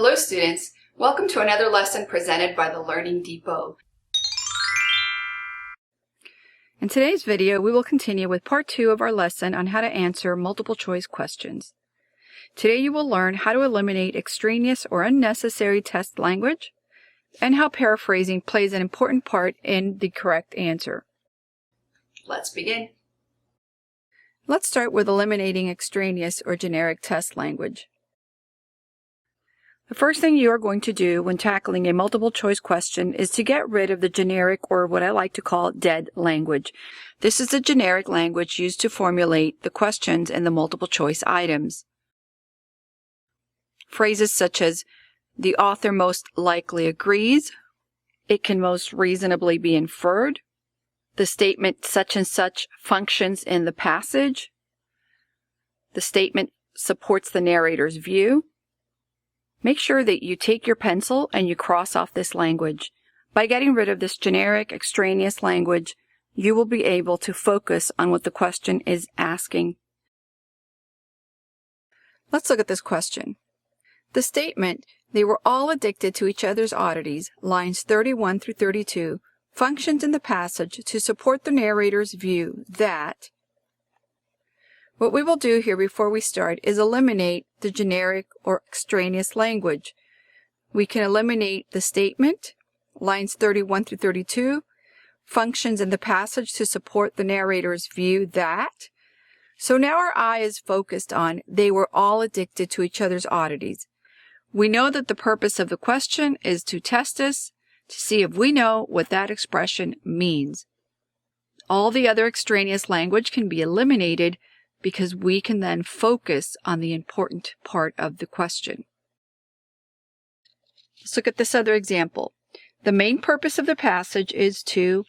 Hello students, welcome to another lesson presented by the Learning Depot. In today's video, we will continue with part 2 of our lesson on how to answer multiple choice questions. Today you will learn how to eliminate extraneous or unnecessary test language and how paraphrasing plays an important part in the correct answer. Let's begin. Let's start with eliminating extraneous or generic test language. The first thing you are going to do when tackling a multiple choice question is to get rid of the generic, or what I like to call dead language. This is the generic language used to formulate the questions in the multiple choice items. Phrases such as, the author most likely agrees, it can most reasonably be inferred, the statement such and such functions in the passage, the statement supports the narrator's view. Make sure that you take your pencil and you cross off this language. By getting rid of this generic, extraneous language, you will be able to focus on what the question is asking. Let's look at this question. The statement, they were all addicted to each other's oddities, lines 31 through 32, functions in the passage to support the narrator's view that. What we will do here before we start is eliminate the generic or extraneous language. We can eliminate the statement, lines 31 through 32, functions in the passage to support the narrator's view that. So now our eye is focused on they were all addicted to each other's oddities. We know that the purpose of the question is to test us, to see if we know what that expression means. All the other extraneous language can be eliminated because we can then focus on the important part of the question. Let's look at this other example. The main purpose of the passage is to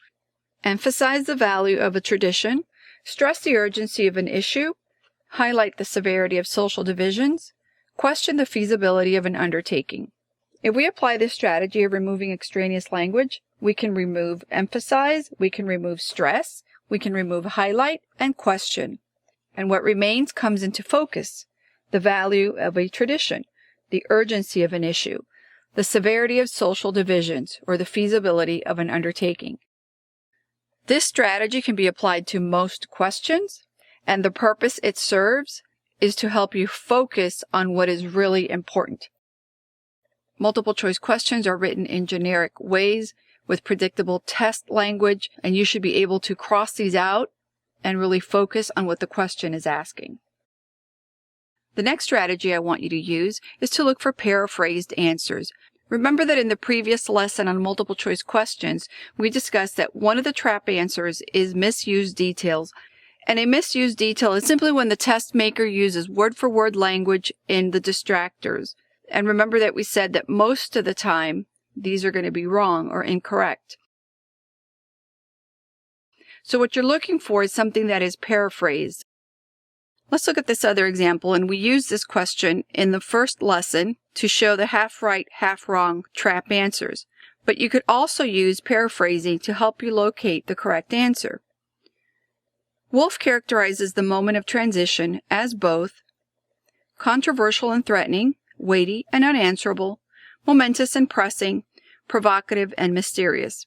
emphasize the value of a tradition, stress the urgency of an issue, highlight the severity of social divisions, question the feasibility of an undertaking. If we apply this strategy of removing extraneous language, we can remove emphasize, we can remove stress, we can remove highlight and question. And what remains comes into focus: the value of a tradition, the urgency of an issue, the severity of social divisions, or the feasibility of an undertaking. This strategy can be applied to most questions, and the purpose it serves is to help you focus on what is really important. Multiple choice questions are written in generic ways with predictable test language, and you should be able to cross these out and really focus on what the question is asking. The next strategy I want you to use is to look for paraphrased answers. Remember that in the previous lesson on multiple choice questions, we discussed that one of the trap answers is misused details. And a misused detail is simply when the test maker uses word-for-word language in the distractors. And remember that we said that most of the time, these are going to be wrong or incorrect. So what you're looking for is something that is paraphrased. Let's look at this other example, and we used this question in the first lesson to show the half right, half wrong trap answers. But you could also use paraphrasing to help you locate the correct answer. Wolf characterizes the moment of transition as both controversial and threatening, weighty and unanswerable, momentous and pressing, provocative and mysterious.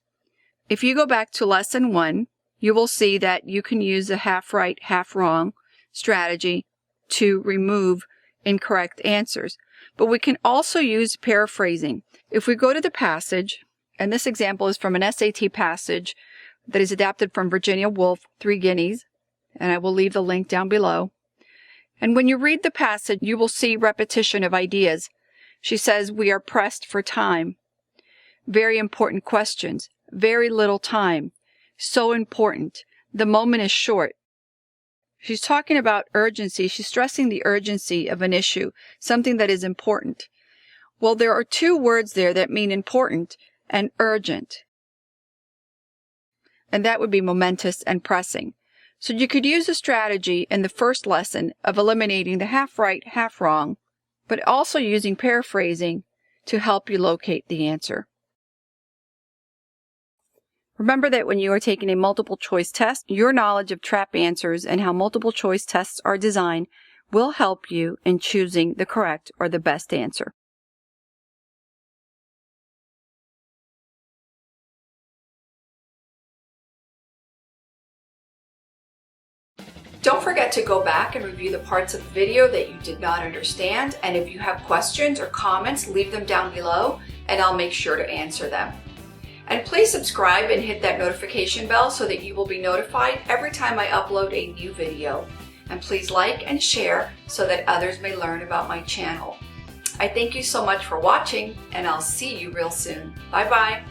If you go back to lesson 1, you will see that you can use a half right, half wrong strategy to remove incorrect answers. But we can also use paraphrasing. If we go to the passage, and this example is from an SAT passage that is adapted from Virginia Woolf, 3 Guineas, and I will leave the link down below. And when you read the passage, you will see repetition of ideas. She says, we are pressed for time. Very important questions. Very little time. So important. The moment is short. She's talking about urgency. She's stressing the urgency of an issue, something that is important. Well, there are 2 words there that mean important and urgent. And that would be momentous and pressing. So you could use a strategy in the first lesson of eliminating the half right, half wrong, but also using paraphrasing to help you locate the answer. Remember that when you are taking a multiple choice test, your knowledge of trap answers and how multiple choice tests are designed will help you in choosing the correct or the best answer. Don't forget to go back and review the parts of the video that you did not understand, and if you have questions or comments, leave them down below and I'll make sure to answer them. And please subscribe and hit that notification bell so that you will be notified every time I upload a new video. And please like and share so that others may learn about my channel. I thank you so much for watching, and I'll see you real soon. Bye-bye.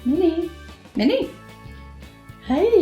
Minnie. Minnie. Hey.